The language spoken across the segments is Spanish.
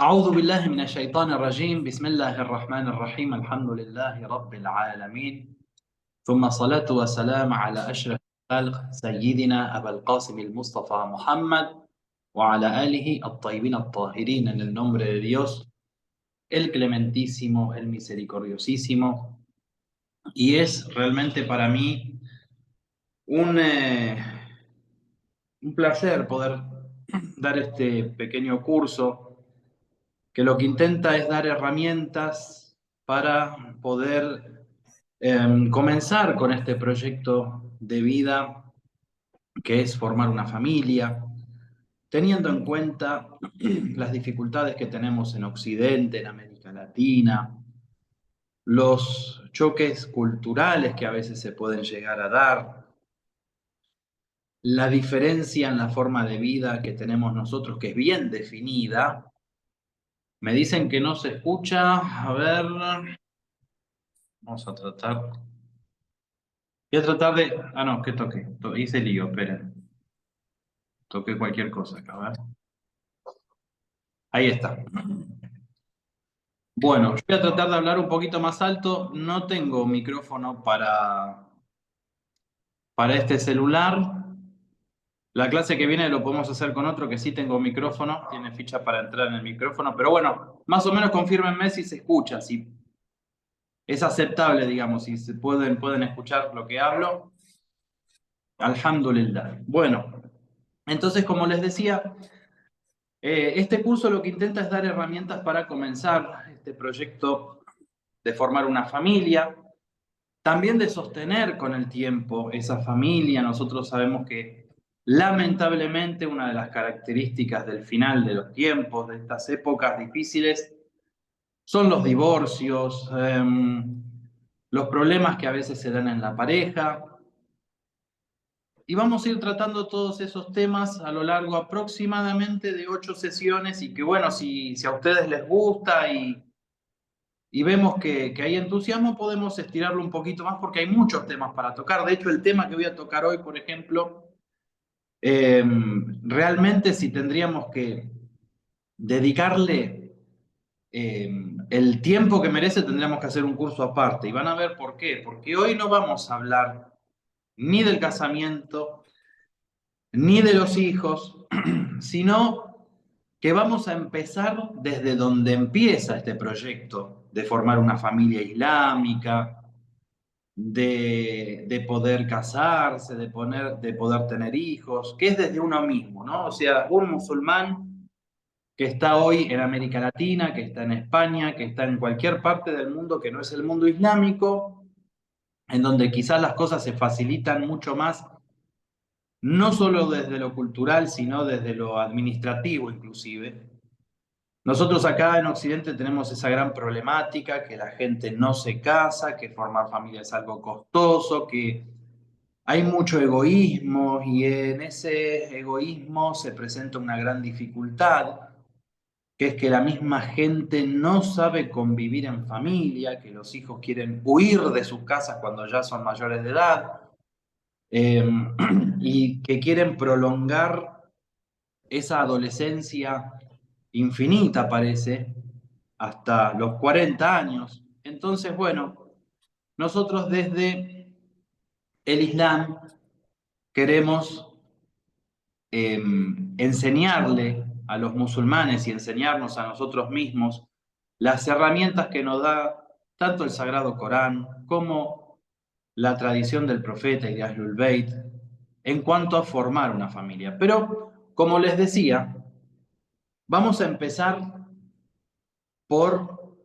أعوذ بالله من الشيطان الرجيم بسم الله الرحمن الرحيم الحمد لله رب العالمين ثم صلاة وسلام على أشرف الخلق سيدنا أبا القاسم المصطفى Muhammad وعلى آله الطيبين الطاهرين en el nombre de Dios, el clementísimo, el misericordiosísimo. Y es realmente para mí un, eh, un placer poder dar este pequeño curso que lo que intenta es dar herramientas para poder comenzar con este proyecto de vida que es formar una familia, teniendo en cuenta las dificultades que tenemos en Occidente, en América Latina, los choques culturales que a veces se pueden llegar a dar, la diferencia en la forma de vida que tenemos nosotros, que es bien definida. Me dicen que no se escucha. A ver, vamos a tratar. Voy a tratar de. Ah, no, ¿qué toqué? Hice lío, esperen. Toqué cualquier cosa acá, a ver. Ahí está. Bueno, yo voy a tratar de hablar un poquito más alto. No tengo micrófono para este celular. La clase que viene lo podemos hacer con otro que sí tengo micrófono. Tiene ficha para entrar en el micrófono. Pero bueno, más o menos confírmenme si se escucha, si es aceptable, digamos, si se pueden escuchar lo que hablo. Alhamdulillah. Bueno, entonces, como les decía, este curso lo que intenta es dar herramientas para comenzar este proyecto de formar una familia, también de sostener con el tiempo esa familia. Nosotros sabemos que lamentablemente una de las características del final de los tiempos, de estas épocas difíciles, son los divorcios, los problemas que a veces se dan en la pareja. Y vamos a ir tratando todos esos temas a lo largo aproximadamente de 8 sesiones y que bueno, si a ustedes les gusta y vemos que hay entusiasmo, podemos estirarlo un poquito más porque hay muchos temas para tocar. De hecho, el tema que voy a tocar hoy, por ejemplo, realmente si tendríamos que dedicarle el tiempo que merece, tendríamos que hacer un curso aparte. Y van a ver por qué. Porque hoy no vamos a hablar ni del casamiento, ni de los hijos, sino que vamos a empezar desde donde empieza este proyecto de formar una familia islámica, de poder casarse, de poder tener hijos, que es desde uno mismo, ¿no? O sea, un musulmán que está hoy en América Latina, que está en España, que está en cualquier parte del mundo que no es el mundo islámico, en donde quizás las cosas se facilitan mucho más, no solo desde lo cultural, sino desde lo administrativo inclusive. Nosotros acá en Occidente tenemos esa gran problemática, que la gente no se casa, que formar familia es algo costoso, que hay mucho egoísmo y en ese egoísmo se presenta una gran dificultad, que es que la misma gente no sabe convivir en familia, que los hijos quieren huir de sus casas cuando ya son mayores de edad, eh, y que quieren prolongar esa adolescencia infinita, parece, hasta los 40 años. Entonces, bueno, nosotros desde el Islam queremos enseñarle a los musulmanes y enseñarnos a nosotros mismos las herramientas que nos da tanto el Sagrado Corán como la tradición del profeta y de Ahlul Bayt en cuanto a formar una familia. Pero, como les decía, vamos a empezar por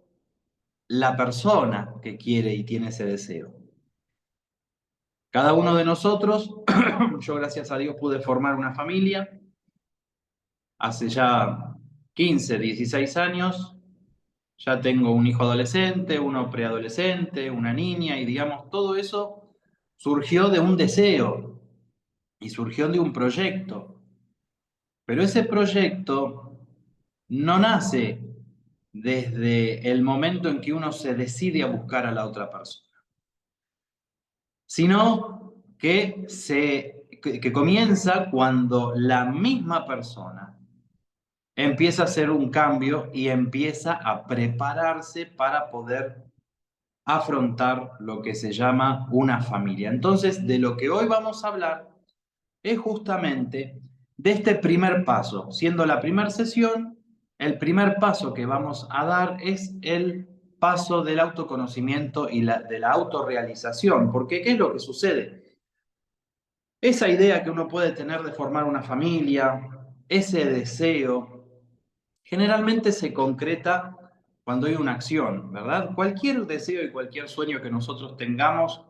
la persona que quiere y tiene ese deseo. Cada uno de nosotros, yo gracias a Dios pude formar una familia hace ya 15, 16 años, ya tengo un hijo adolescente, uno preadolescente, una niña, y digamos, todo eso surgió de un deseo y surgió de un proyecto. Pero ese proyecto no nace desde el momento en que uno se decide a buscar a la otra persona, sino que comienza cuando la misma persona empieza a hacer un cambio y empieza a prepararse para poder afrontar lo que se llama una familia. Entonces, de lo que hoy vamos a hablar es justamente de este primer paso. Siendo la primera sesión, el primer paso que vamos a dar es el paso del autoconocimiento y de la autorrealización. Porque, ¿qué es lo que sucede? Esa idea que uno puede tener de formar una familia, ese deseo, generalmente se concreta cuando hay una acción, ¿verdad? Cualquier deseo y cualquier sueño que nosotros tengamos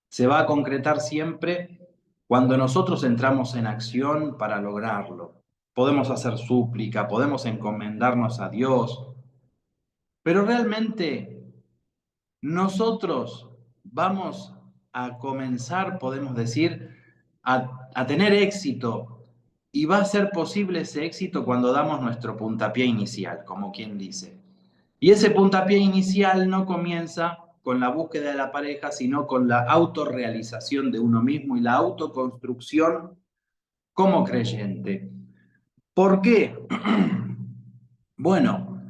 se va a concretar siempre cuando nosotros entramos en acción para lograrlo. Podemos hacer súplica, podemos encomendarnos a Dios, pero realmente nosotros vamos a comenzar, podemos decir, a tener éxito y va a ser posible ese éxito cuando damos nuestro puntapié inicial, como quien dice. Y ese puntapié inicial no comienza con la búsqueda de la pareja, sino con la autorrealización de uno mismo y la autoconstrucción como creyente. ¿Por qué? Bueno,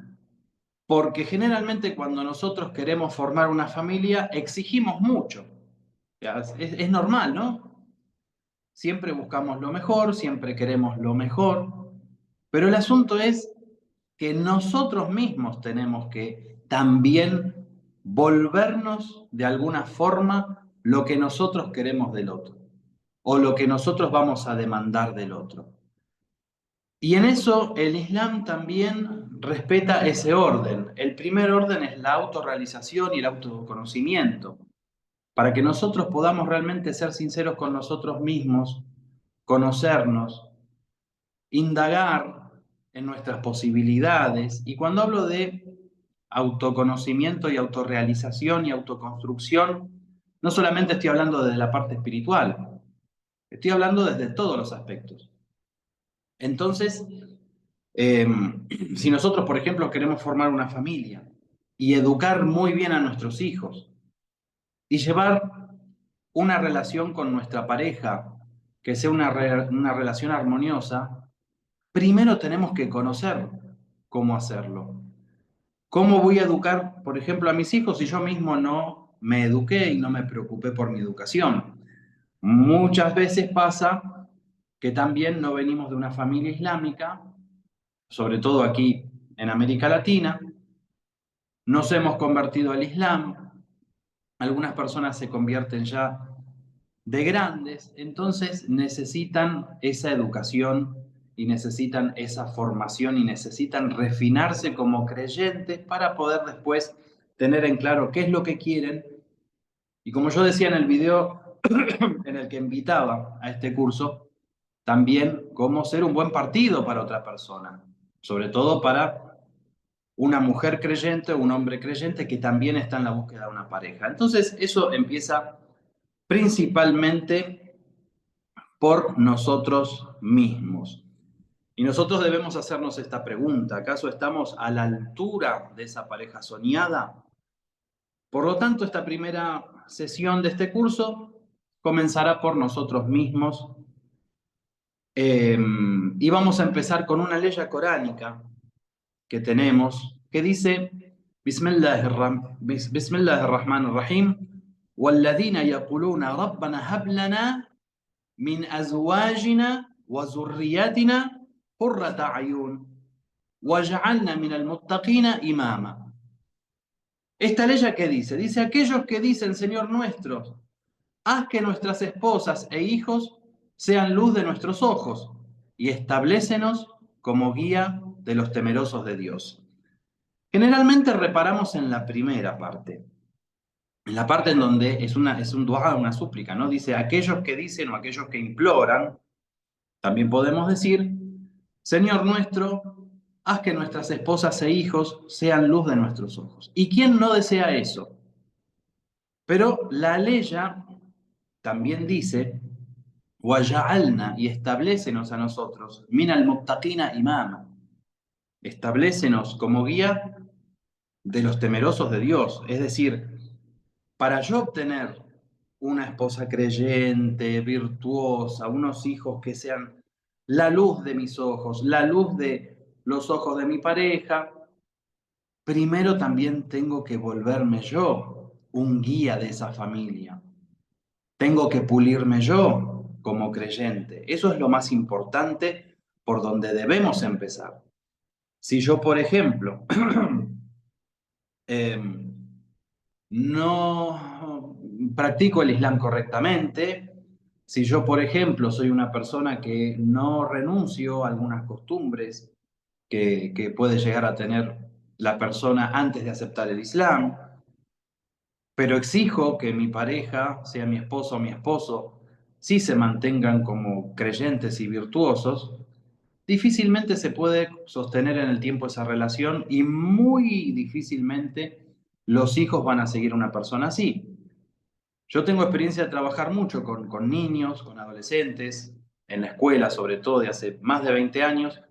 porque generalmente cuando nosotros queremos formar una familia exigimos mucho. Es normal, ¿no? Siempre buscamos lo mejor, siempre queremos lo mejor, pero el asunto es que nosotros mismos tenemos que también volvernos de alguna forma lo que nosotros queremos del otro o lo que nosotros vamos a demandar del otro. Y en eso el Islam también respeta ese orden. El primer orden es la autorrealización y el autoconocimiento, para que nosotros podamos realmente ser sinceros con nosotros mismos, conocernos, indagar en nuestras posibilidades. Y cuando hablo de autoconocimiento y autorrealización y autoconstrucción, no solamente estoy hablando desde la parte espiritual, estoy hablando desde todos los aspectos. Entonces, eh, si nosotros, por ejemplo, queremos formar una familia y educar muy bien a nuestros hijos y llevar una relación con nuestra pareja que sea una relación armoniosa, primero tenemos que conocer cómo hacerlo. ¿Cómo voy a educar, por ejemplo, a mis hijos si yo mismo no me eduqué y no me preocupé por mi educación? Muchas veces pasa que también no venimos de una familia islámica, sobre todo aquí en América Latina, nos hemos convertido al Islam, algunas personas se convierten ya de grandes, entonces necesitan esa educación y necesitan esa formación y necesitan refinarse como creyentes para poder después tener en claro qué es lo que quieren. Y como yo decía en el video en el que invitaba a este curso, también cómo ser un buen partido para otra persona, sobre todo para una mujer creyente o un hombre creyente que también está en la búsqueda de una pareja. Entonces, eso empieza principalmente por nosotros mismos. Y nosotros debemos hacernos esta pregunta: ¿acaso estamos a la altura de esa pareja soñada? Por lo tanto, esta primera sesión de este curso comenzará por nosotros mismos, y vamos a empezar con una ley coránica que tenemos que dice: Bismillahirrahmanirrahim, والذين يقولون ربنا هب لنا من أزواجنا وذرياتنا قرة أعين واجعلنا من المتقين إماما. Esta ley, ¿qué dice? Dice: aquellos que dicen, Señor nuestro, haz que nuestras esposas e hijos sean luz de nuestros ojos y establécenos como guía de los temerosos de Dios. Generalmente reparamos en la primera parte, en la parte en donde es un dua, una súplica, ¿no? Dice: aquellos que dicen o aquellos que imploran. También podemos decir: Señor nuestro, haz que nuestras esposas e hijos sean luz de nuestros ojos. ¿Y quién no desea eso? Pero la ley también dice: Waja'alna, y establécenos a nosotros, min al muttaqina imama, establécenos como guía de los temerosos de Dios. Es decir, para yo obtener una esposa creyente, virtuosa, unos hijos que sean la luz de mis ojos, la luz de los ojos de mi pareja, primero también tengo que volverme yo un guía de esa familia. Tengo que pulirme yo como creyente. Eso es lo más importante por donde debemos empezar. Si yo, por ejemplo, no practico el Islam correctamente, si yo, por ejemplo, soy una persona que no renuncio a algunas costumbres que puede llegar a tener la persona antes de aceptar el Islam, pero exijo que mi pareja, sea mi esposo o mi esposo, sí se mantengan como creyentes y virtuosos, difícilmente se puede sostener en el tiempo esa relación y muy difícilmente los hijos van a seguir a una persona así. Yo tengo experiencia de trabajar mucho con niños, con adolescentes, en la escuela sobre todo de hace más de 20 años,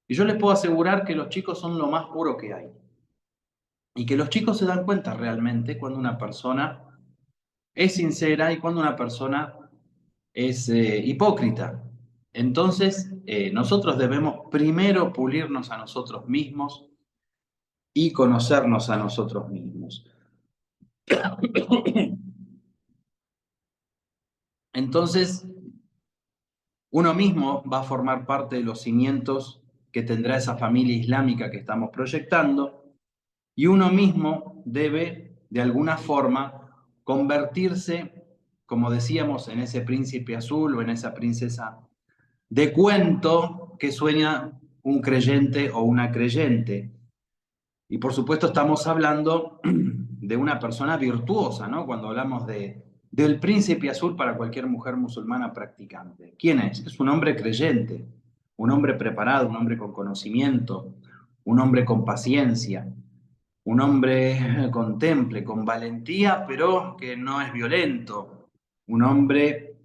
y yo les puedo asegurar que los chicos son lo más puro que hay. Y que los chicos se dan cuenta realmente cuando una persona es sincera y cuando una persona es hipócrita. Entonces, nosotros debemos primero pulirnos a nosotros mismos y conocernos a nosotros mismos. Entonces, uno mismo va a formar parte de los cimientos que tendrá esa familia islámica que estamos proyectando y uno mismo debe, de alguna forma, convertirse, como decíamos, en ese príncipe azul o en esa princesa de cuento que sueña un creyente o una creyente. Y por supuesto estamos hablando de una persona virtuosa, ¿no? Cuando hablamos del príncipe azul para cualquier mujer musulmana practicante. ¿Quién es? Es un hombre creyente, un hombre preparado, un hombre con conocimiento, un hombre con paciencia, un hombre con temple, con valentía, pero que no es violento, un hombre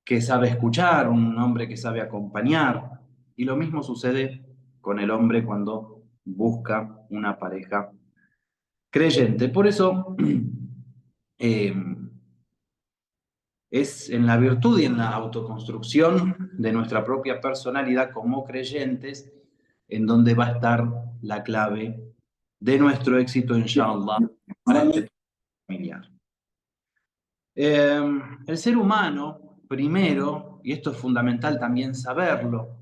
que sabe escuchar, un hombre que sabe acompañar. Y lo mismo sucede con el hombre cuando busca una pareja creyente. Por eso eh, es en la virtud y en la autoconstrucción de nuestra propia personalidad como creyentes en donde va a estar la clave de nuestro éxito, inshallah, para este familiar. El ser humano, primero, y esto es fundamental también saberlo,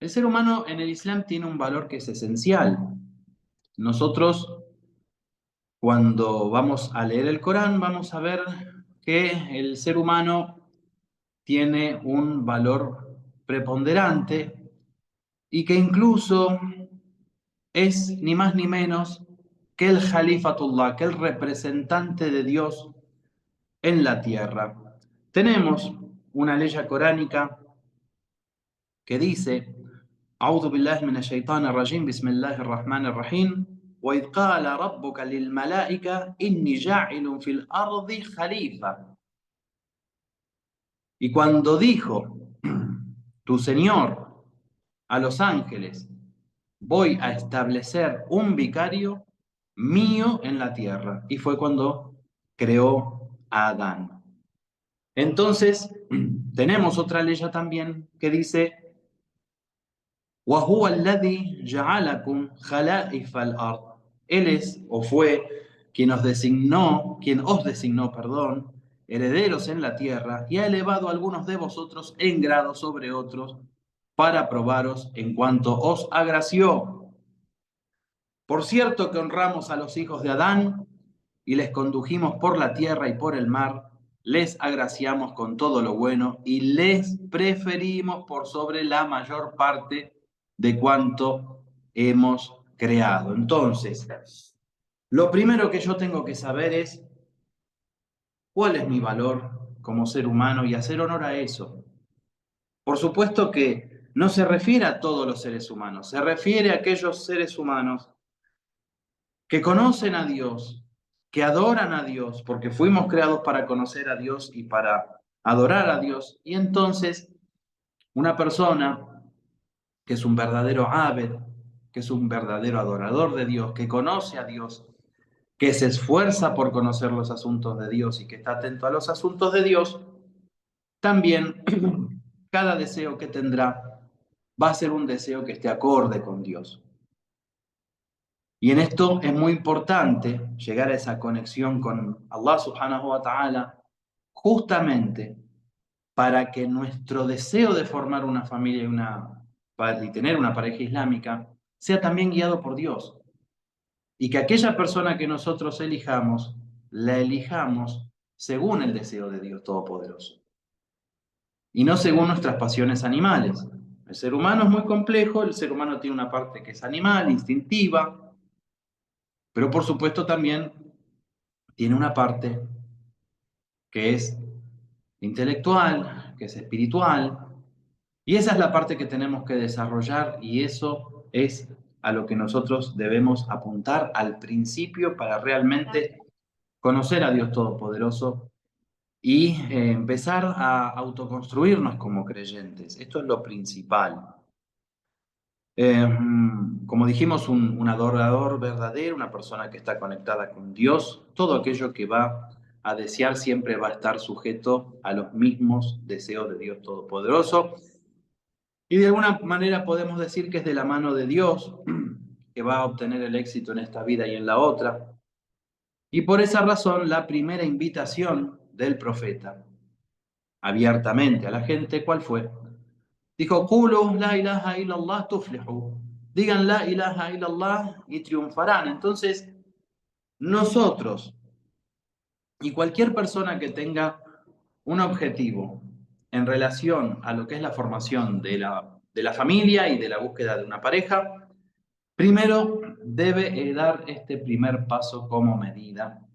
el ser humano en el Islam tiene un valor que es esencial. Nosotros, cuando vamos a leer el Corán, vamos a ver que el ser humano tiene un valor preponderante y que incluso es ni más ni menos que el Jalifatullah, que el representante de Dios en la tierra. Tenemos una ley coránica que dice: أعوذ بالله من الشيطان الرجيم بسم الله الرحمن الرحيم وإذ قال ربك للملائكة إني جاعل في الأرض خليفة. Y cuando dijo tu Señor a los ángeles: voy a establecer un vicario mío en la tierra. Y fue cuando creó a Adán. Entonces, tenemos otra ley también que dice: وَهُوَ الَّذِي جَعَلَكُمْ خَلَائِفَ الْأَرْضِ. Él es o fue quien os designó, perdón, herederos en la tierra y ha elevado a algunos de vosotros en grado sobre otros para probaros en cuanto os agració. Por cierto que honramos a los hijos de Adán y les condujimos por la tierra y por el mar, les agraciamos con todo lo bueno y les preferimos por sobre la mayor parte de cuanto hemos creado. Entonces, lo primero que yo tengo que saber es cuál es mi valor como ser humano y hacer honor a eso. Por supuesto que no se refiere a todos los seres humanos, se refiere a aquellos seres humanos que conocen a Dios, que adoran a Dios, porque fuimos creados para conocer a Dios y para adorar a Dios. Y entonces, una persona que es un verdadero abed, que es un verdadero adorador de Dios, que conoce a Dios, que se esfuerza por conocer los asuntos de Dios y que está atento a los asuntos de Dios, también cada deseo que tendrá va a ser un deseo que esté acorde con Dios. Y en esto es muy importante llegar a esa conexión con Allah subhanahu wa ta'ala, justamente para que nuestro deseo de formar una familia y tener una pareja islámica sea también guiado por Dios. Y que aquella persona que nosotros elijamos, la elijamos según el deseo de Dios Todopoderoso. Y no según nuestras pasiones animales. El ser humano es muy complejo, el ser humano tiene una parte que es animal, instintiva, pero por supuesto también tiene una parte que es intelectual, que es espiritual, y esa es la parte que tenemos que desarrollar y eso es a lo que nosotros debemos apuntar al principio para realmente conocer a Dios Todopoderoso y empezar a autoconstruirnos como creyentes. Esto es lo principal. Como dijimos, un adorador verdadero, una persona que está conectada con Dios, todo aquello que va a desear siempre va a estar sujeto a los mismos deseos de Dios Todopoderoso. Y de alguna manera podemos decir que es de la mano de Dios que va a obtener el éxito en esta vida y en la otra. Y por esa razón, la primera invitación del profeta, abiertamente a la gente, ¿cuál fue? Dijo, Qulu la ilaha illallah tuflihu. Digan la ilaha illallah y triunfarán. Entonces, nosotros y cualquier persona que tenga un objetivo en relación a lo que es la formación de la familia y de la búsqueda de una pareja, primero debe dar este primer paso como medida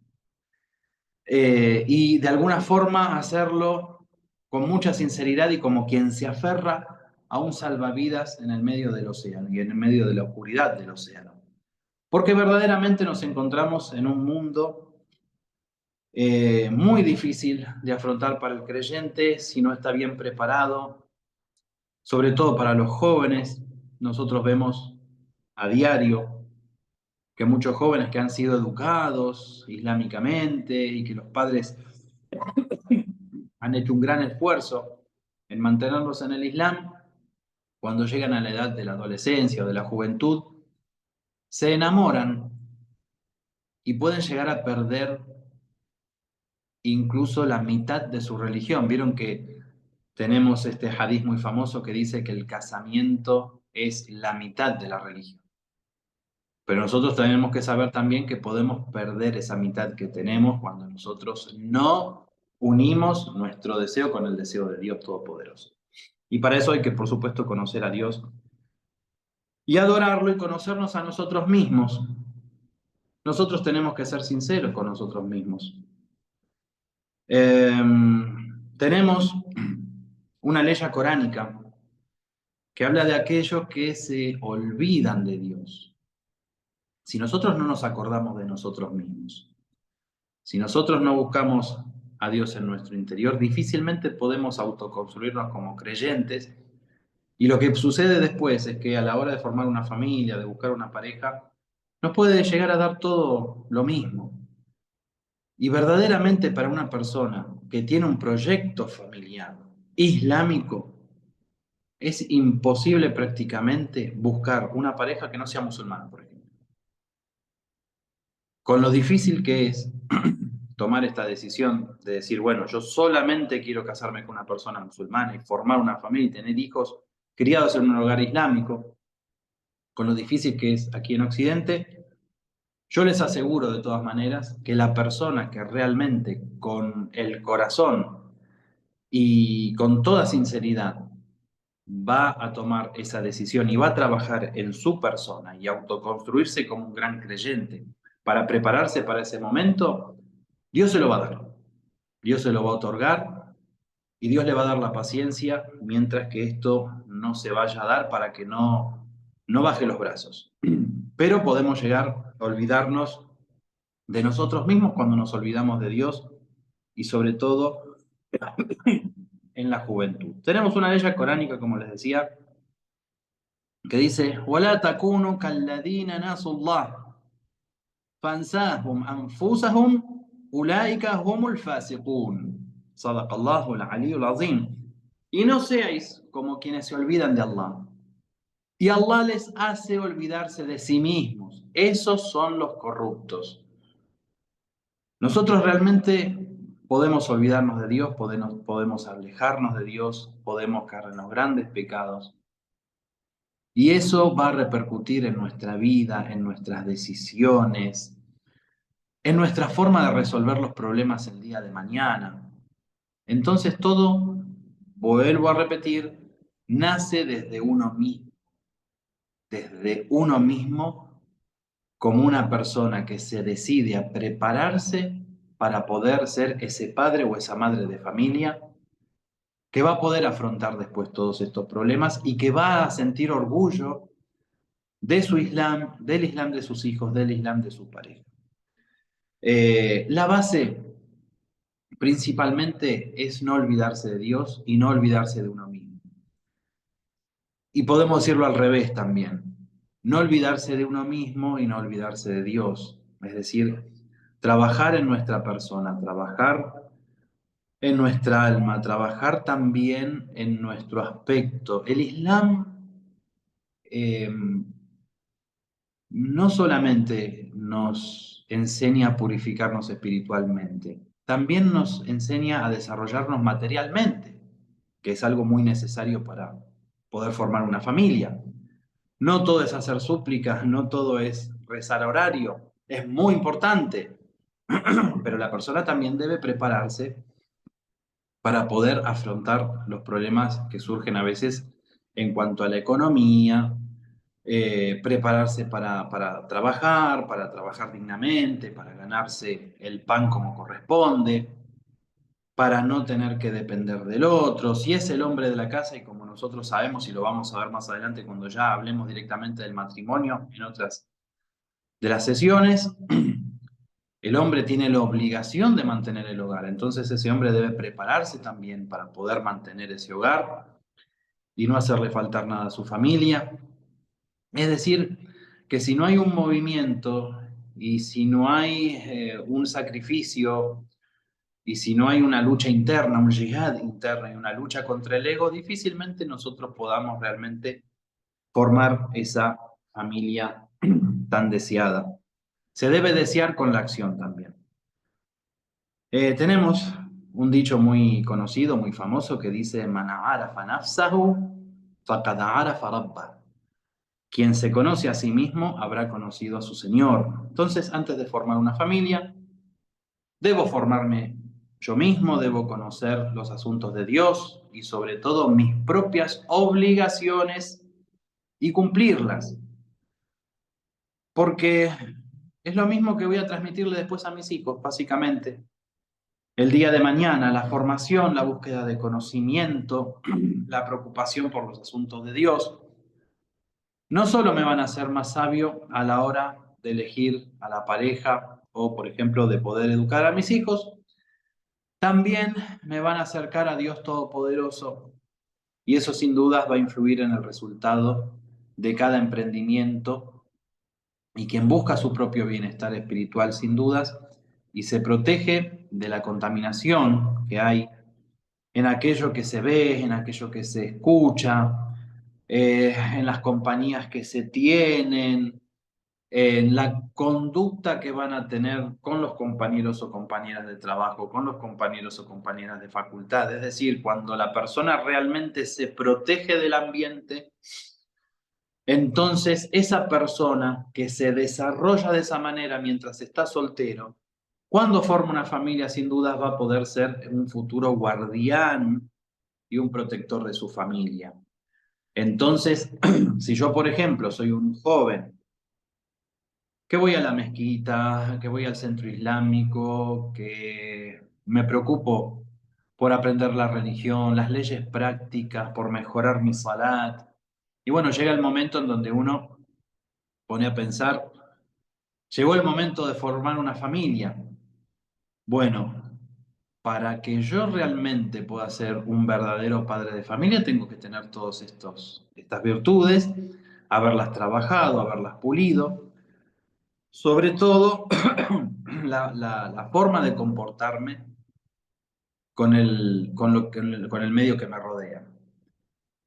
y de alguna forma hacerlo con mucha sinceridad y como quien se aferra a un salvavidas en el medio del océano y en el medio de la oscuridad del océano. Porque verdaderamente nos encontramos en un mundo muy difícil de afrontar para el creyente si no está bien preparado, sobre todo para los jóvenes. Nosotros vemos a diario que muchos jóvenes que han sido educados islámicamente y que los padres han hecho un gran esfuerzo en mantenerlos en el Islam, cuando llegan a la edad de la adolescencia o de la juventud, se enamoran y pueden llegar a perder incluso la mitad de su religión. Vieron que tenemos este hadiz muy famoso que dice que el casamiento es la mitad de la religión. Pero nosotros tenemos que saber también que podemos perder esa mitad que tenemos cuando nosotros no unimos nuestro deseo con el deseo de Dios Todopoderoso. Y para eso hay que, por supuesto, conocer a Dios y adorarlo y conocernos a nosotros mismos. Nosotros tenemos que ser sinceros con nosotros mismos. Tenemos una ley coránica que habla de aquellos que se olvidan de Dios. Si nosotros no nos acordamos de nosotros mismos, si nosotros no buscamos a Dios en nuestro interior, difícilmente podemos autoconstruirnos como creyentes. Y lo que sucede después es que a la hora de formar una familia, de buscar una pareja, nos puede llegar a dar todo lo mismo. Y verdaderamente para una persona que tiene un proyecto familiar islámico, es imposible prácticamente buscar una pareja que no sea musulmana, por ejemplo. Con lo difícil que es tomar esta decisión de decir, bueno, yo solamente quiero casarme con una persona musulmana y formar una familia y tener hijos criados en un hogar islámico, con lo difícil que es aquí en Occidente, yo les aseguro de todas maneras que la persona que realmente con el corazón y con toda sinceridad va a tomar esa decisión y va a trabajar en su persona y autoconstruirse como un gran creyente para prepararse para ese momento, Dios se lo va a dar, Dios se lo va a otorgar y Dios le va a dar la paciencia mientras que esto no se vaya a dar para que no baje los brazos. Pero podemos llegar a olvidarnos de nosotros mismos cuando nos olvidamos de Dios y sobre todo en la juventud. Tenemos una ley coránica, como les decía, que dice: وَلَا تَكُونُوا كَالَّذِينَ نَسُوا اللَّهَ فَأَنْسَاهُمْ أَنْفُسَهُمْ أُولَٰئِكَ هُمُ الْفَاسِقُونَ. صدق الله العلي العظيم. Y no seáis como quienes se olvidan de Allah. y Allah les hace olvidarse de sí mismos. Esos son los corruptos. Nosotros realmente podemos olvidarnos de Dios, podemos alejarnos de Dios, podemos caer en los grandes pecados. Y eso va a repercutir en nuestra vida, en nuestras decisiones, en nuestra forma de resolver los problemas el día de mañana. Entonces todo, vuelvo a repetir, nace desde uno mismo como una persona que se decide a prepararse para poder ser ese padre o esa madre de familia que va a poder afrontar después todos estos problemas y que va a sentir orgullo de su Islam, del Islam de sus hijos, del Islam de su pareja. La base principalmente es no olvidarse de Dios y no olvidarse de uno mismo. Y podemos decirlo al revés también, no olvidarse de uno mismo y no olvidarse de Dios. Es decir, trabajar en nuestra persona, trabajar en nuestra alma, trabajar también en nuestro aspecto. El Islam eh, no solamente nos enseña a purificarnos espiritualmente, también nos enseña a desarrollarnos materialmente, que es algo muy necesario para poder formar una familia. No todo es hacer súplicas, no todo es rezar a horario, es muy importante, pero la persona también debe prepararse para poder afrontar los problemas que surgen a veces en cuanto a la economía, prepararse para trabajar dignamente, para ganarse el pan como corresponde, para no tener que depender del otro. Si es el hombre de la casa, y como nosotros sabemos y lo vamos a ver más adelante cuando ya hablemos directamente del matrimonio en otras de las sesiones, el hombre tiene la obligación de mantener el hogar. Entonces ese hombre debe prepararse también para poder mantener ese hogar y no hacerle faltar nada a su familia. Es decir, que si no hay un movimiento y si no hay un sacrificio y si no hay una lucha interna, un yihad interno y una lucha contra el ego, difícilmente nosotros podamos realmente formar esa familia tan deseada. Se debe desear con la acción también. Tenemos un dicho muy conocido, muy famoso, que dice: "Man arafa nafsahu, faqad arafa rabbah". Quien se conoce a sí mismo habrá conocido a su Señor. Entonces, antes de formar una familia, debo formarme yo mismo, debo conocer los asuntos de Dios y sobre todo mis propias obligaciones y cumplirlas. Porque es lo mismo que voy a transmitirle después a mis hijos, básicamente. El día de mañana, la formación, la búsqueda de conocimiento, la preocupación por los asuntos de Dios, no solo me van a hacer más sabio a la hora de elegir a la pareja o, por ejemplo, de poder educar a mis hijos, también me van a acercar a Dios Todopoderoso y eso sin dudas va a influir en el resultado de cada emprendimiento y quien busca su propio bienestar espiritual sin dudas y se protege de la contaminación que hay en aquello que se ve, en aquello que se escucha, en las compañías que se tienen, en la conducta que van a tener con los compañeros o compañeras de trabajo, con los compañeros o compañeras de facultad. Es decir, cuando la persona realmente se protege del ambiente, entonces esa persona que se desarrolla de esa manera mientras está soltero, cuando forma una familia, sin duda va a poder ser un futuro guardián y un protector de su familia. Entonces, si yo, por ejemplo, soy un joven que voy a la mezquita, que voy al centro islámico, que me preocupo por aprender la religión, las leyes prácticas, por mejorar mi salat, y bueno, llega el momento en donde uno pone a pensar, llegó el momento de formar una familia. Bueno, para que yo realmente pueda ser un verdadero padre de familia, tengo que tener todas estas virtudes, haberlas trabajado, haberlas pulido. Sobre todo, la forma de comportarme con el medio que me rodea.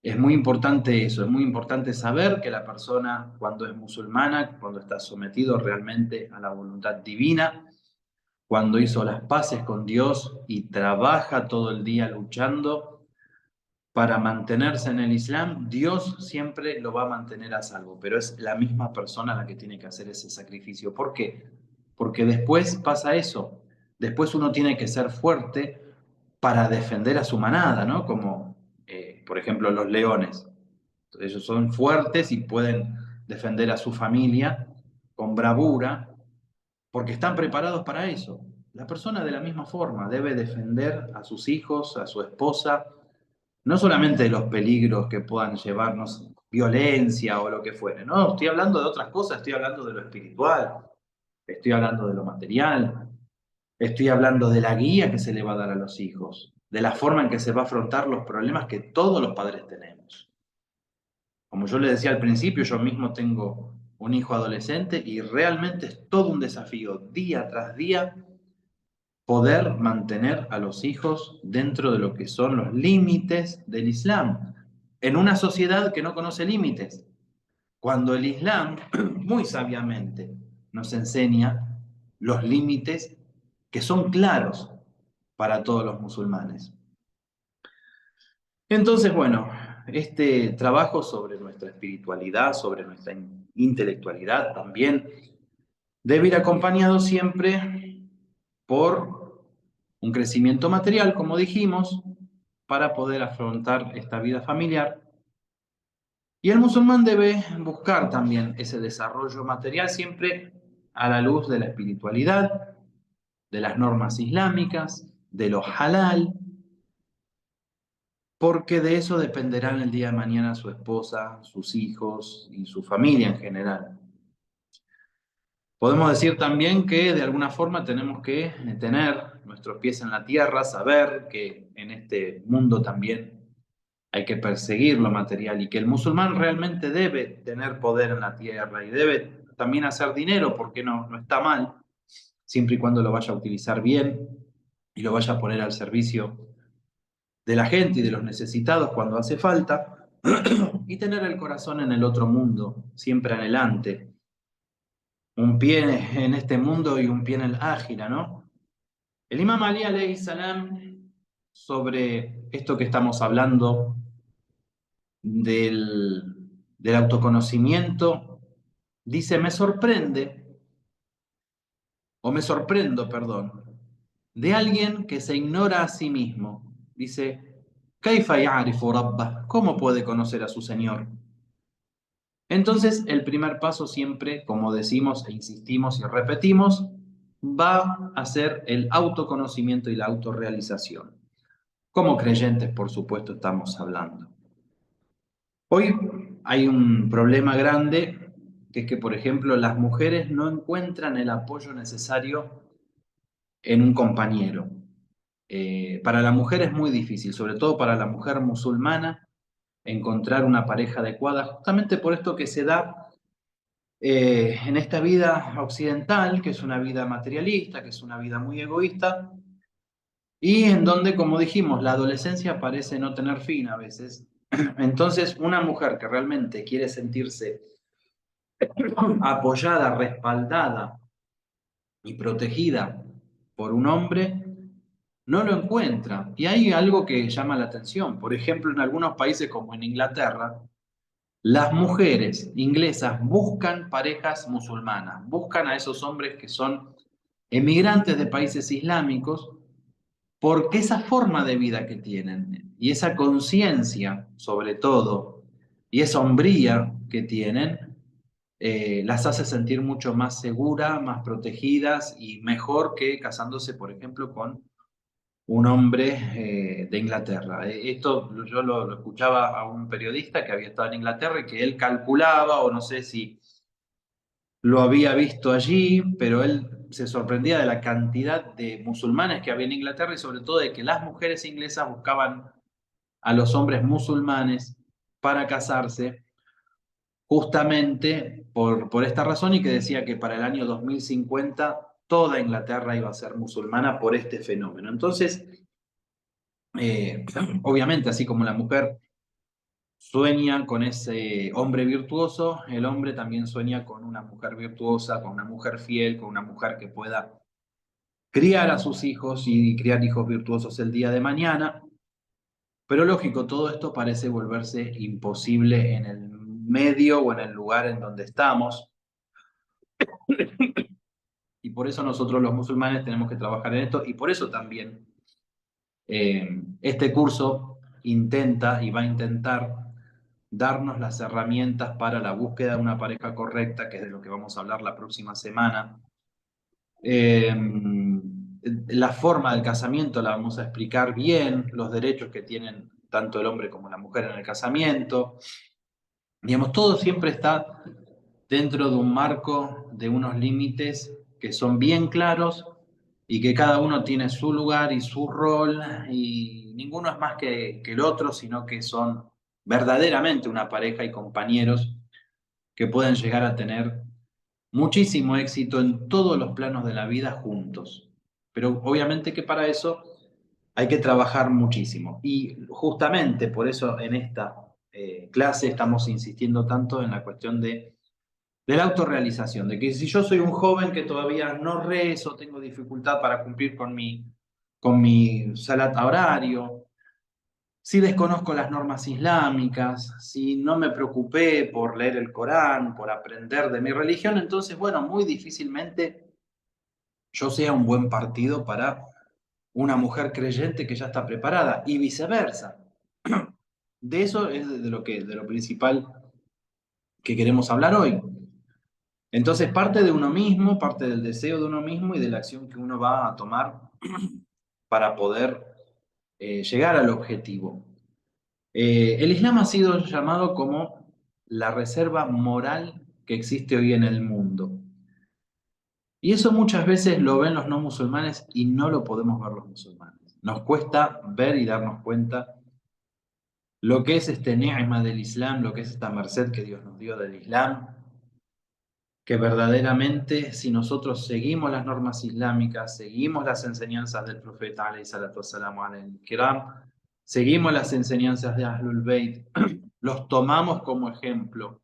Es muy importante eso, es muy importante saber que la persona cuando es musulmana, cuando está sometido realmente a la voluntad divina, cuando hizo las paces con Dios y trabaja todo el día luchando para mantenerse en el Islam, Dios siempre lo va a mantener a salvo, pero es la misma persona la que tiene que hacer ese sacrificio. ¿Por qué? Porque después pasa eso, después uno tiene que ser fuerte para defender a su manada, ¿no? Como, por ejemplo, los leones. Ellos son fuertes y pueden defender a su familia con bravura porque están preparados para eso. La persona de la misma forma debe defender a sus hijos, a su esposa, no solamente de los peligros que puedan llevarnos violencia o lo que fuere, no, estoy hablando de otras cosas, estoy hablando de lo espiritual, estoy hablando de lo material, estoy hablando de la guía que se le va a dar a los hijos, de la forma en que se va a afrontar los problemas que todos los padres tenemos. Como yo le decía al principio, yo mismo tengo un hijo adolescente y realmente es todo un desafío día tras día poder mantener a los hijos dentro de lo que son los límites del Islam, en una sociedad que no conoce límites, cuando el Islam muy sabiamente nos enseña los límites que son claros para todos los musulmanes. Entonces, bueno, este trabajo sobre nuestra espiritualidad, sobre nuestra intelectualidad también, debe ir acompañado siempre por un crecimiento material, como dijimos, para poder afrontar esta vida familiar. Y el musulmán debe buscar también ese desarrollo material siempre a la luz de la espiritualidad, de las normas islámicas, de lo halal, porque de eso dependerán el día de mañana su esposa, sus hijos y su familia en general. Podemos decir también que de alguna forma tenemos que tener nuestros pies en la tierra, saber que en este mundo también hay que perseguir lo material y que el musulmán realmente debe tener poder en la tierra y debe también hacer dinero, porque no está mal, siempre y cuando lo vaya a utilizar bien y lo vaya a poner al servicio de la gente y de los necesitados cuando hace falta, y tener el corazón en el otro mundo, siempre adelante, un pie en este mundo y un pie en el ágila, ¿no? El Imam Ali alayhi salam, sobre esto que estamos hablando del, del autoconocimiento, dice, me sorprendo, perdón, de alguien que se ignora a sí mismo. Dice, "Kaifa ya'rifu rabbah", ¿cómo puede conocer a su Señor? Entonces, el primer paso siempre, como decimos e insistimos y repetimos, va a ser el autoconocimiento y la autorrealización. Como creyentes, por supuesto, estamos hablando. Hoy hay un problema grande, que es que, por ejemplo, las mujeres no encuentran el apoyo necesario en un compañero. Para la mujer es muy difícil, sobre todo para la mujer musulmana, encontrar una pareja adecuada, justamente por esto que se da en esta vida occidental, que es una vida materialista, que es una vida muy egoísta, y en donde, como dijimos, la adolescencia parece no tener fin a veces. Entonces, una mujer que realmente quiere sentirse apoyada, respaldada y protegida por un hombre, no lo encuentra. Y hay algo que llama la atención. Por ejemplo, en algunos países como en Inglaterra, las mujeres inglesas buscan parejas musulmanas, buscan a esos hombres que son emigrantes de países islámicos, porque esa forma de vida que tienen y esa conciencia, sobre todo, y esa hombría que tienen, las hace sentir mucho más seguras, más protegidas y mejor que casándose, por ejemplo, con un hombre de Inglaterra. Esto yo lo escuchaba a un periodista que había estado en Inglaterra y que él calculaba, o no sé si lo había visto allí, pero él se sorprendía de la cantidad de musulmanes que había en Inglaterra y sobre todo de que las mujeres inglesas buscaban a los hombres musulmanes para casarse justamente por esta razón y que decía que para el año 2050 toda Inglaterra iba a ser musulmana por este fenómeno. Entonces, obviamente, así como la mujer sueña con ese hombre virtuoso, el hombre también sueña con una mujer virtuosa, con una mujer fiel, con una mujer que pueda criar a sus hijos y criar hijos virtuosos el día de mañana. Pero lógico, todo esto parece volverse imposible en el medio o en el lugar en donde estamos. Y por eso nosotros los musulmanes tenemos que trabajar en esto y por eso también este curso intenta y va a intentar darnos las herramientas para la búsqueda de una pareja correcta, que es de lo que vamos a hablar la próxima semana. Eh, la forma del casamiento la vamos a explicar bien, los derechos que tienen tanto el hombre como la mujer en el casamiento. Digamos, todo siempre está dentro de un marco, de unos límites que son bien claros y que cada uno tiene su lugar y su rol y ninguno es más que el otro, sino que son verdaderamente una pareja y compañeros que pueden llegar a tener muchísimo éxito en todos los planos de la vida juntos. Pero obviamente que para eso hay que trabajar muchísimo. Y justamente por eso en esta clase estamos insistiendo tanto en la cuestión de la autorrealización, de que si yo soy un joven que todavía no rezo, tengo dificultad para cumplir con mi salat horario, si desconozco las normas islámicas, si no me preocupé por leer el Corán, por aprender de mi religión, entonces, bueno, muy difícilmente yo sea un buen partido para una mujer creyente que ya está preparada y viceversa. De eso es de lo principal que queremos hablar hoy. Entonces, parte de uno mismo, parte del deseo de uno mismo y de la acción que uno va a tomar para poder llegar al objetivo. El Islam ha sido llamado como la reserva moral que existe hoy en el mundo. Y eso muchas veces lo ven los no musulmanes y no lo podemos ver los musulmanes. Nos cuesta ver y darnos cuenta lo que es este ni'ma del Islam, lo que es esta merced que Dios nos dio del Islam, que verdaderamente si nosotros seguimos las normas islámicas, seguimos las enseñanzas del profeta alayhi salatu wassalamu alayhi kiram, seguimos las enseñanzas de Ahlul Bayt, los tomamos como ejemplo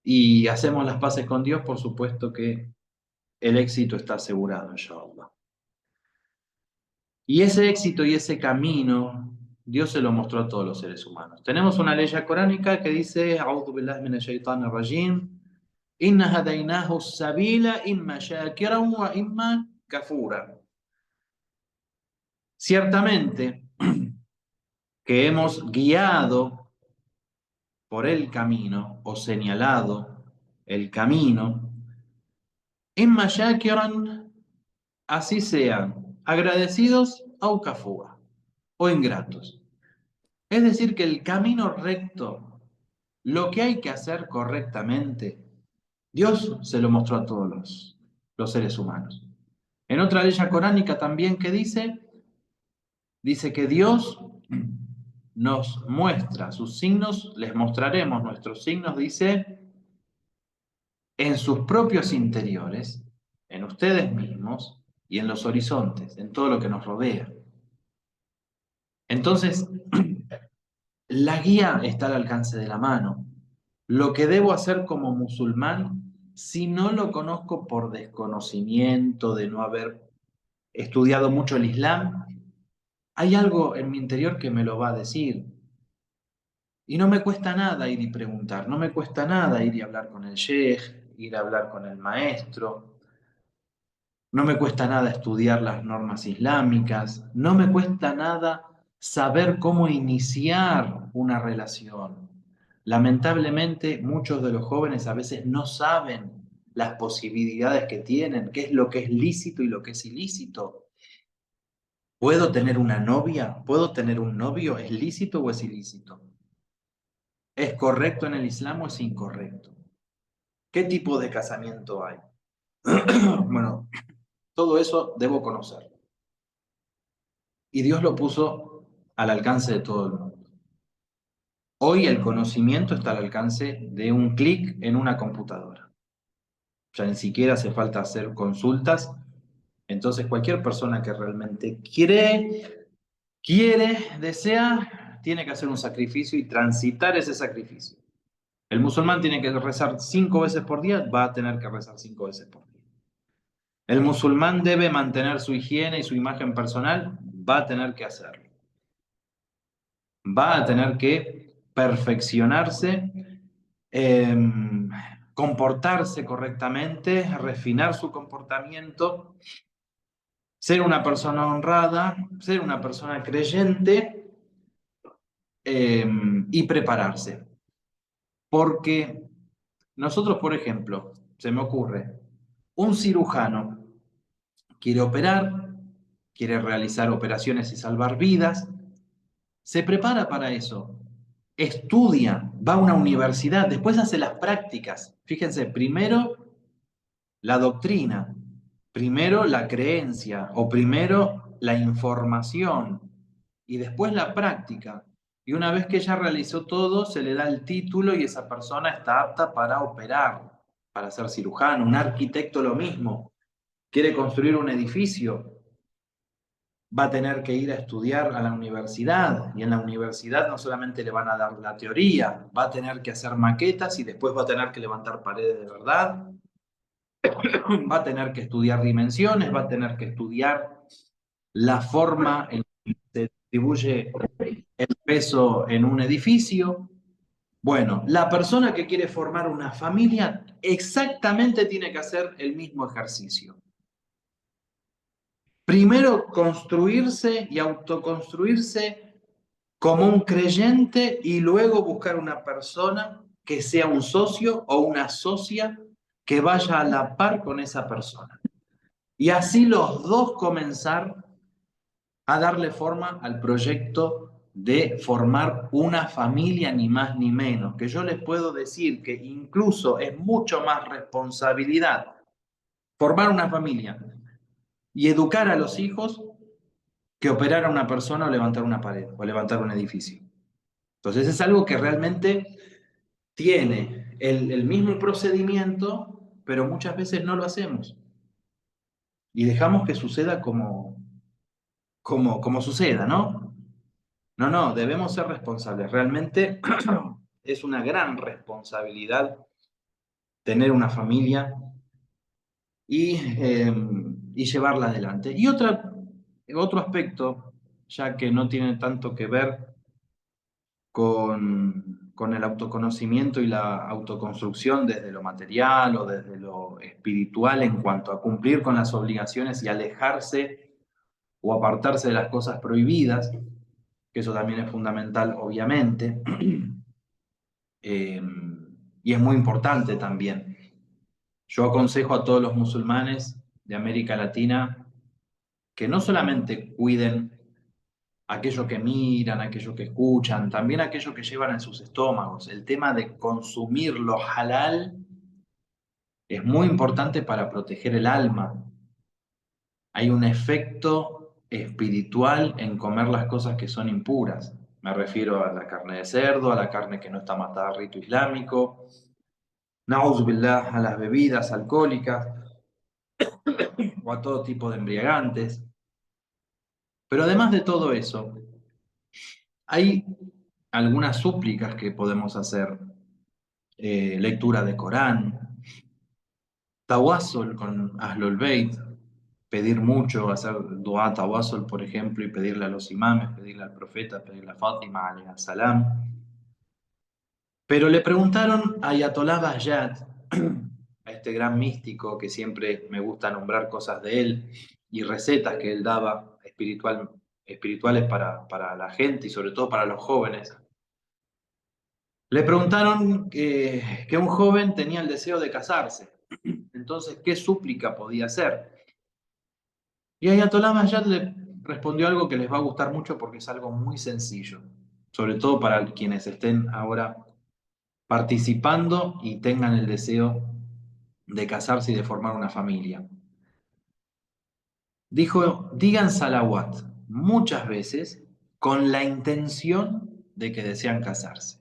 y hacemos las paces con Dios, por supuesto que el éxito está asegurado, inshallah. Y ese éxito y ese camino, Dios se lo mostró a todos los seres humanos. Tenemos una ley coránica que dice, A'udhu billahi minash shaitanir rajim, Inna hadaynahu sabila imma shakiran wa imma kafura. Ciertamente que hemos guiado por el camino o señalado el camino, imma shakiran, así sean agradecidos o kafura o ingratos. Es decir, que el camino recto, lo que hay que hacer correctamente, Dios se lo mostró a todos los seres humanos. En otra ley coránica también que dice que Dios nos muestra sus signos, les mostraremos nuestros signos, dice, en sus propios interiores, en ustedes mismos y en los horizontes, en todo lo que nos rodea. Entonces, la guía está al alcance de la mano. Lo que debo hacer como musulmán, si no lo conozco por desconocimiento, de no haber estudiado mucho el Islam, hay algo en mi interior que me lo va a decir. Y no me cuesta nada ir y preguntar, no me cuesta nada ir y hablar con el sheikh, ir a hablar con el maestro, no me cuesta nada estudiar las normas islámicas, no me cuesta nada saber cómo iniciar una relación. Lamentablemente, muchos de los jóvenes a veces no saben las posibilidades que tienen, qué es lo que es lícito y lo que es ilícito. ¿Puedo tener una novia? ¿Puedo tener un novio? ¿Es lícito o es ilícito? ¿Es correcto en el Islam o es incorrecto? ¿Qué tipo de casamiento hay? Bueno, todo eso debo conocer. Y Dios lo puso al alcance de todo el mundo. Hoy el conocimiento está al alcance de un clic en una computadora. Ya ni siquiera hace falta hacer consultas. Entonces cualquier persona que realmente quiere, desea, tiene que hacer un sacrificio y transitar ese sacrificio. El musulmán tiene que rezar 5 veces por día, va a tener que rezar 5 veces por día. El musulmán debe mantener su higiene y su imagen personal, va a tener que hacerlo. Va a tener que perfeccionarse, eh, comportarse correctamente, refinar su comportamiento, ser una persona honrada, ser una persona creyente, y prepararse. Porque nosotros, por ejemplo, se me ocurre, un cirujano quiere operar, quiere realizar operaciones y salvar vidas, se prepara para eso, estudia, va a una universidad, después hace las prácticas. Fíjense, primero la doctrina, primero la creencia o primero la información y después la práctica. Y una vez que ya realizó todo, se le da el título y esa persona está apta para operar, para ser cirujano. Un arquitecto lo mismo. Quiere construir un edificio, va a tener que ir a estudiar a la universidad y en la universidad no solamente le van a dar la teoría, va a tener que hacer maquetas y después va a tener que levantar paredes de verdad, va a tener que estudiar dimensiones, va a tener que estudiar la forma en que se distribuye el peso en un edificio. Bueno, la persona que quiere formar una familia exactamente tiene que hacer el mismo ejercicio. Primero construirse y autoconstruirse como un creyente y luego buscar una persona que sea un socio o una socia que vaya a la par con esa persona. Y así los dos comenzar a darle forma al proyecto de formar una familia, ni más ni menos. Que yo les puedo decir que incluso es mucho más responsabilidad formar una familia y educar a los hijos que operar a una persona o levantar una pared o levantar un edificio. Entonces es algo que realmente tiene el mismo procedimiento, pero muchas veces no lo hacemos y dejamos que suceda como suceda, ¿no? No, no, debemos ser responsables. Realmente es una gran responsabilidad tener una familia y llevarla adelante. Y otro aspecto, ya que no tiene tanto que ver con el autoconocimiento y la autoconstrucción desde lo material o desde lo espiritual en cuanto a cumplir con las obligaciones y alejarse o apartarse de las cosas prohibidas, que eso también es fundamental, obviamente, eh, y es muy importante también. Yo aconsejo a todos los musulmanes de América Latina que no solamente cuiden aquello que miran, aquello que escuchan, también aquello que llevan en sus estómagos. El tema de consumir lo halal es muy importante para proteger el alma. Hay un efecto espiritual en comer las cosas que son impuras. Me refiero a la carne de cerdo, a la carne que no está matada al rito islámico, na'udzu billah, a las bebidas alcohólicas o a todo tipo de embriagantes. Pero además de todo eso, hay algunas súplicas que podemos hacer, lectura de Corán, tawassul con Ahlul Bayt, pedir mucho, hacer dua tawassul, por ejemplo, y pedirle a los imames, pedirle al profeta, pedirle a Fátima, alayhi salam. Pero le preguntaron a Ayatollah Bayat, a este gran místico que siempre me gusta nombrar cosas de él y recetas que él daba espirituales para la gente y sobre todo para los jóvenes. Le preguntaron que un joven tenía el deseo de casarse. Entonces, ¿qué súplica podía hacer? Y Ayatollah Mayad le respondió algo que les va a gustar mucho porque es algo muy sencillo, sobre todo para quienes estén ahora participando y tengan el deseo de casarse y de formar una familia. Dijo, digan salawat muchas veces con la intención de que desean casarse.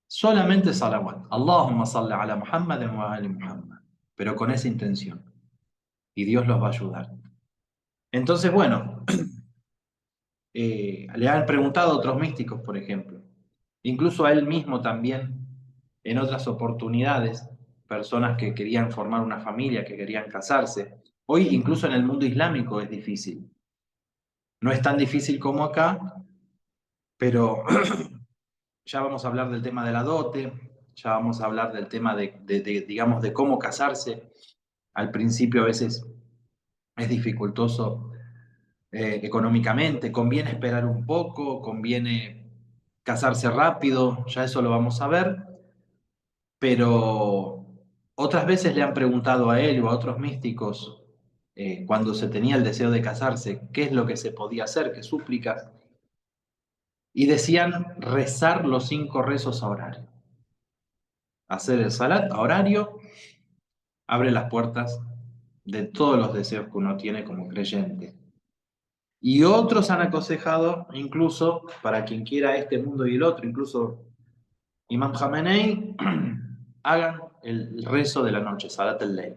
Solamente salawat. Allahumma salli ala Muhammad wa ali Muhammad. Pero con esa intención. Y Dios los va a ayudar. Entonces, bueno, le han preguntado a otros místicos, por ejemplo, incluso a él mismo también, en otras oportunidades, personas que querían formar una familia, que querían casarse. Hoy incluso en el mundo islámico es difícil. No es tan difícil como acá, pero ya vamos a hablar del tema de la dote, ya vamos a hablar del tema digamos, de cómo casarse. Al principio a veces es dificultoso económicamente, conviene esperar un poco, conviene casarse rápido, ya eso lo vamos a ver, pero otras veces le han preguntado a él o a otros místicos, cuando se tenía el deseo de casarse, qué es lo que se podía hacer, qué súplicas, y decían rezar los 5 rezos a horario. Hacer el salat a horario abre las puertas de todos los deseos que uno tiene como creyente. Y otros han aconsejado, incluso para quien quiera este mundo y el otro, incluso Imam Jamenei, hagan el rezo de la noche, Salat al-Layl.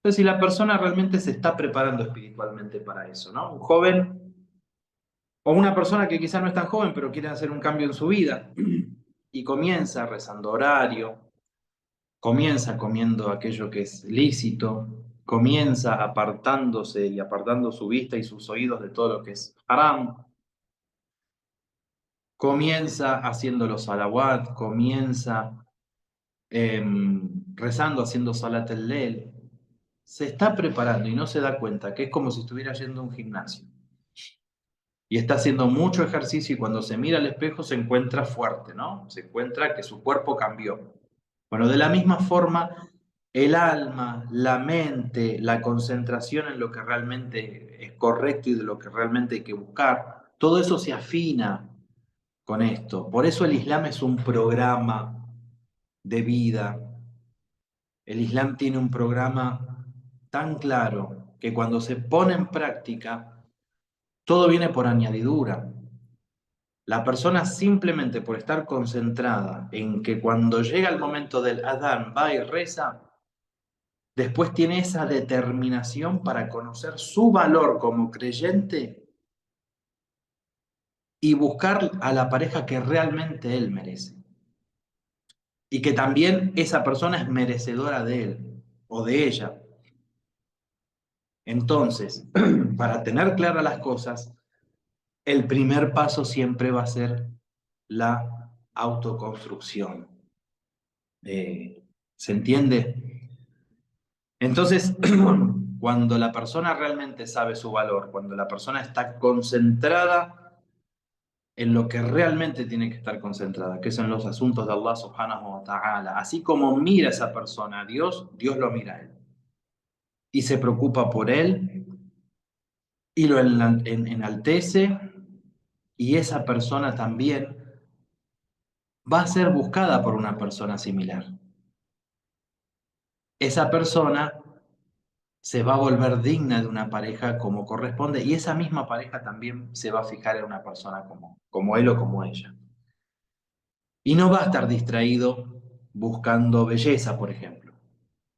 Entonces, si la persona realmente se está preparando espiritualmente para eso, ¿no? Un joven o una persona que quizá no es tan joven, pero quiere hacer un cambio en su vida y comienza rezando horario, comienza comiendo aquello que es lícito, comienza apartándose y apartando su vista y sus oídos de todo lo que es haram, comienza haciendo los salawat, comienza rezando, haciendo salat al-Layl, se está preparando y no se da cuenta que es como si estuviera yendo a un gimnasio. Y está haciendo mucho ejercicio y cuando se mira al espejo se encuentra fuerte, ¿no? Se encuentra que su cuerpo cambió. Bueno, de la misma forma, el alma, la mente, la concentración en lo que realmente es correcto y de lo que realmente hay que buscar, todo eso se afina con esto. Por eso el Islam es un programa de vida. El Islam tiene un programa tan claro que cuando se pone en práctica, todo viene por añadidura. La persona simplemente por estar concentrada en que cuando llega el momento del adán va y reza, después tiene esa determinación para conocer su valor como creyente y buscar a la pareja que realmente él merece. Y que también esa persona es merecedora de él o de ella. Entonces, para tener claras las cosas, el primer paso siempre va a ser la autoconstrucción. ¿Se entiende? Entonces, cuando la persona realmente sabe su valor, cuando la persona está concentrada en lo que realmente tiene que estar concentrada, que son los asuntos de Allah subhanahu wa ta'ala, así como mira a esa persona a Dios, Dios lo mira a él. Y se preocupa por él y lo enaltece, y esa persona también va a ser buscada por una persona similar. Esa persona se va a volver digna de una pareja como corresponde y esa misma pareja también se va a fijar en una persona como él o como ella. Y no va a estar distraído buscando belleza, por ejemplo.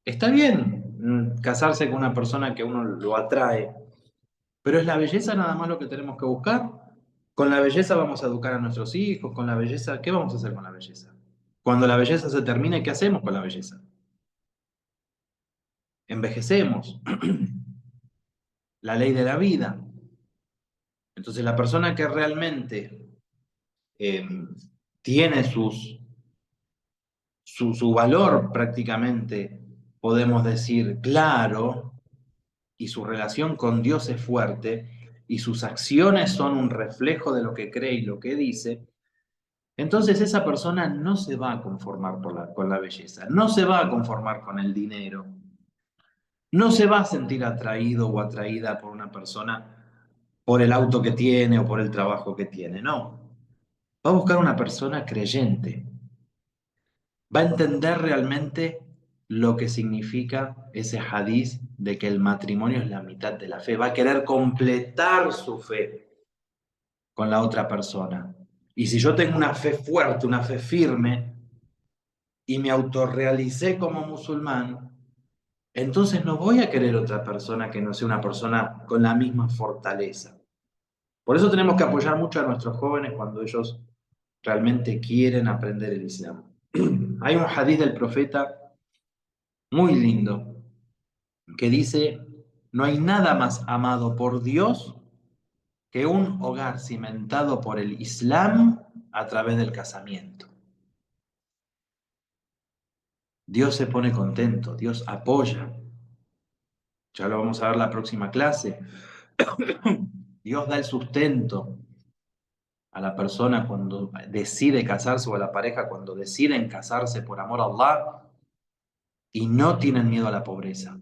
Está bien casarse con una persona que uno lo atrae, pero ¿es la belleza nada más lo que tenemos que buscar? Con la belleza vamos a educar a nuestros hijos, con la belleza, ¿qué vamos a hacer con la belleza? Cuando la belleza se termine, ¿qué hacemos con la belleza? Envejecemos. La ley de la vida. Entonces la persona que realmente eh, tiene su valor prácticamente, podemos decir, claro, y su relación con Dios es fuerte, y sus acciones son un reflejo de lo que cree y lo que dice, entonces esa persona no se va a conformar con la belleza, no se va a conformar con el dinero, no se va a sentir atraído o atraída por una persona por el auto que tiene o por el trabajo que tiene, no. Va a buscar una persona creyente, va a entender realmente lo que significa ese hadiz de que el matrimonio es la mitad de la fe, va a querer completar su fe con la otra persona. Y si yo tengo una fe fuerte, una fe firme, y me autorrealicé como musulmán, entonces no voy a querer otra persona que no sea una persona con la misma fortaleza. Por eso tenemos que apoyar mucho a nuestros jóvenes cuando ellos realmente quieren aprender el Islam. Hay un hadith del profeta muy lindo que dice, no hay nada más amado por Dios que un hogar cimentado por el Islam a través del casamiento. Dios se pone contento, Dios apoya. Ya lo vamos a ver la próxima clase. Dios da el sustento a la persona cuando decide casarse o a la pareja cuando deciden casarse por amor a Allah y no tienen miedo a la pobreza.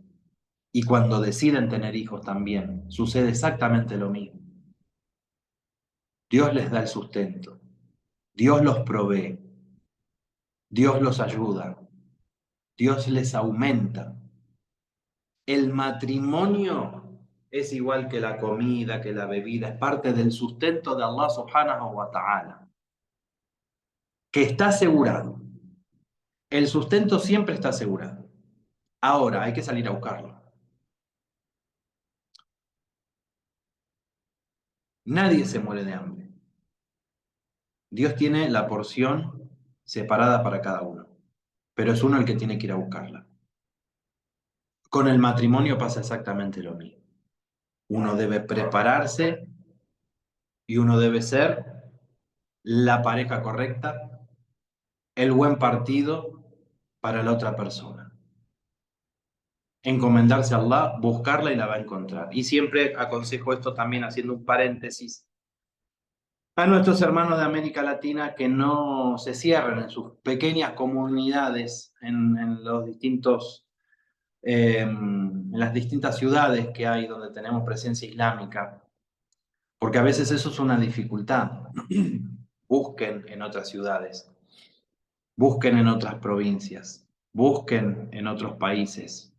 Y cuando deciden tener hijos también, sucede exactamente lo mismo. Dios les da el sustento, Dios los provee, Dios los ayuda, Dios les aumenta. El matrimonio es igual que la comida, que la bebida, es parte del sustento de Allah subhanahu wa ta'ala, que está asegurado. El sustento siempre está asegurado. Ahora hay que salir a buscarlo. Nadie se muere de hambre. Dios tiene la porción separada para cada uno, pero es uno el que tiene que ir a buscarla. Con el matrimonio pasa exactamente lo mismo. Uno debe prepararse y uno debe ser la pareja correcta, el buen partido para la otra persona. Encomendarse a Allah, buscarla y la va a encontrar. Y siempre aconsejo esto también haciendo un paréntesis a nuestros hermanos de América Latina que no se cierren en sus pequeñas comunidades, en los distintos, en las distintas ciudades que hay donde tenemos presencia islámica, porque a veces eso es una dificultad. Busquen en otras ciudades, busquen en otras provincias, busquen en otros países,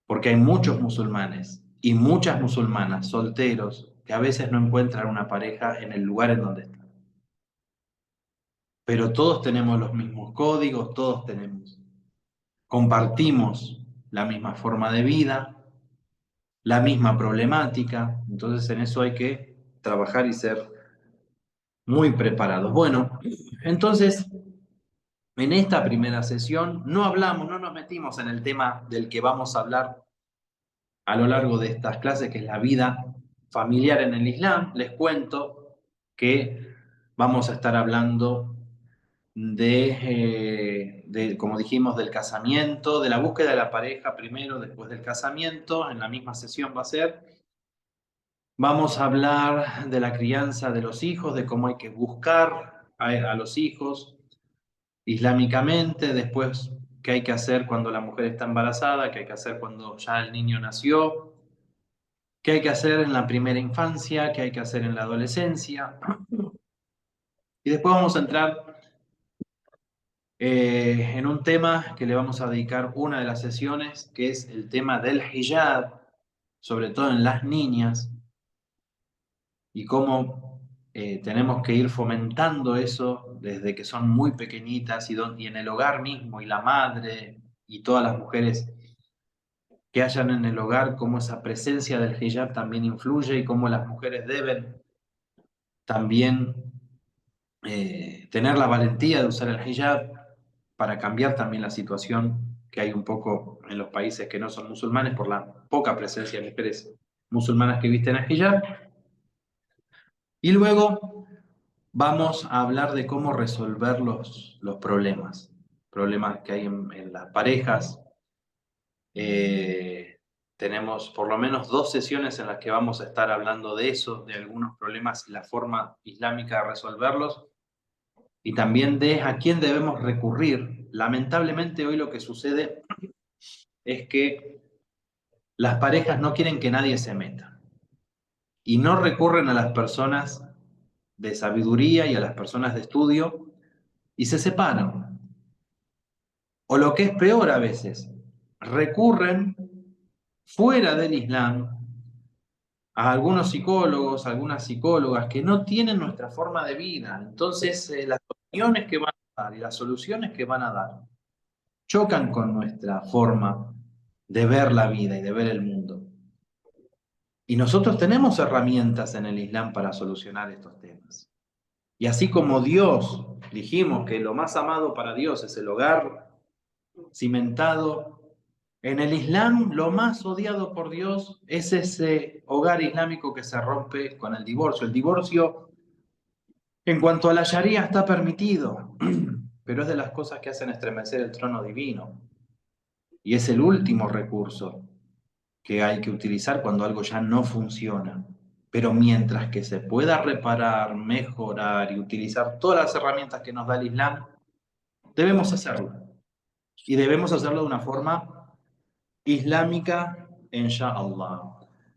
porque hay muchos musulmanes y muchas musulmanas solteros que a veces no encuentran una pareja en el lugar en donde están. Pero todos tenemos los mismos códigos, compartimos la misma forma de vida, la misma problemática, entonces en eso hay que trabajar y ser muy preparados. Bueno, entonces en esta primera sesión no nos metimos en el tema del que vamos a hablar a lo largo de estas clases, que es la vida familiar en el Islam. Les cuento que vamos a estar hablando como dijimos, del casamiento, de la búsqueda de la pareja primero, después del casamiento, en la misma sesión va a ser. Vamos a hablar de la crianza de los hijos, de cómo hay que buscar a los hijos islámicamente, después qué hay que hacer cuando la mujer está embarazada, qué hay que hacer cuando ya el niño nació, qué hay que hacer en la primera infancia, qué hay que hacer en la adolescencia. Y después vamos a entrar en un tema que le vamos a dedicar una de las sesiones, que es el tema del hijab, sobre todo en las niñas, y cómo tenemos que ir fomentando eso desde que son muy pequeñitas y en el hogar mismo, y la madre y todas las mujeres que hayan en el hogar, cómo esa presencia del hijab también influye y cómo las mujeres deben también tener la valentía de usar el hijab para cambiar también la situación que hay un poco en los países que no son musulmanes por la poca presencia de mujeres musulmanas que visten el hijab. Y luego vamos a hablar de cómo resolver los problemas que hay en las parejas. Eh, Tenemos por lo menos 2 sesiones en las que vamos a estar hablando de eso, de algunos problemas y la forma islámica de resolverlos, y también de a quién debemos recurrir. Lamentablemente hoy lo que sucede es que las parejas no quieren que nadie se meta y no recurren a las personas de sabiduría y a las personas de estudio y se separan. O lo que es peor a veces, recurren fuera del Islam a algunos psicólogos, algunas psicólogas que no tienen nuestra forma de vida. Entonces, las opiniones que van a dar y las soluciones que van a dar chocan con nuestra forma de ver la vida y de ver el mundo. Y nosotros tenemos herramientas en el Islam para solucionar estos temas. Y así como Dios, dijimos que lo más amado para Dios es el hogar cimentado, en el Islam lo más odiado por Dios es ese hogar islámico que se rompe con el divorcio. El divorcio, en cuanto a la Sharia, está permitido, pero es de las cosas que hacen estremecer el trono divino. Y es el último recurso que hay que utilizar cuando algo ya no funciona. Pero mientras que se pueda reparar, mejorar y utilizar todas las herramientas que nos da el Islam, debemos hacerlo. Y debemos hacerlo de una forma islámica, inshallah.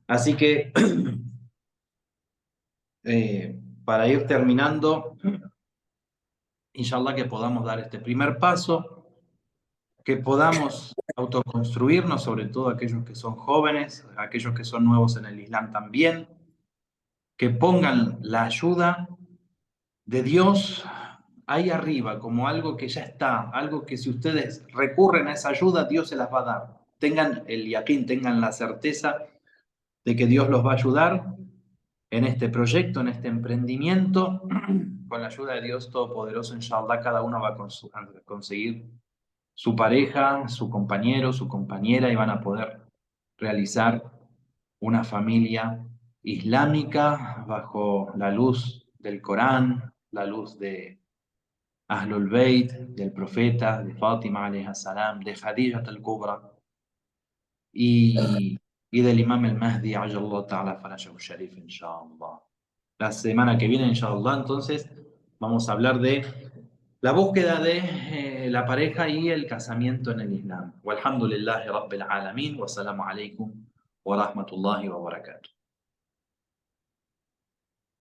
Así que, para ir terminando, inshallah que podamos dar este primer paso, que podamos autoconstruirnos, sobre todo aquellos que son jóvenes, aquellos que son nuevos en el Islam también, que pongan la ayuda de Dios ahí arriba, como algo que ya está, algo que si ustedes recurren a esa ayuda, Dios se las va a dar. Tengan el yaqín, tengan la certeza de que Dios los va a ayudar en este proyecto, en este emprendimiento. Con la ayuda de Dios Todopoderoso, inshallah, cada uno va a conseguir su pareja, su compañero, su compañera y van a poder realizar una familia islámica bajo la luz del Corán, la luz de Ahlul Bayt, del profeta, de Fátima alayhi salam, de Khadija al-Kubra y, y del Imam al-Mahdi ajallahu ta'ala farajahu sharif, inshallah. La semana que viene, inshallah, entonces vamos a hablar de la búsqueda de la pareja y el casamiento en el Islam. Walhamdulillahi Rabbil Alamin, wa salamu alaykum wa rahmatullahi wa barakatuh.